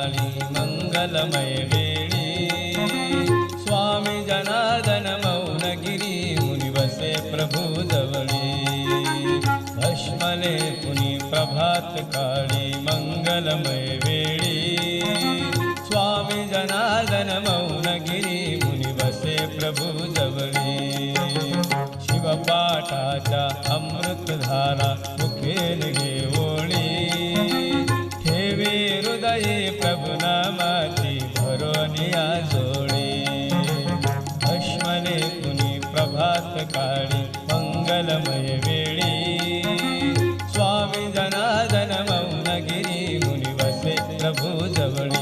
काळी मंगलमय वेळी स्वामी जनार्दन मौनगिरी मुनी बसे प्रभु जवळी भस्मले पुनि प्रभात काळी मंगलमय वेळी स्वामी जनार्दन मौनगिरी मुनी बसे प्रभु जवळी शिवपाठाच्या अमृतधारा मुखेल घेवोळी ठेवी हृदये प्रभुनामाची भरोनिया जोडी भस्मले पुनि प्रभात काळी मंगलमय वेळी स्वामी जनार्दन मौनगिरी मुनी बसे प्रभु जवळी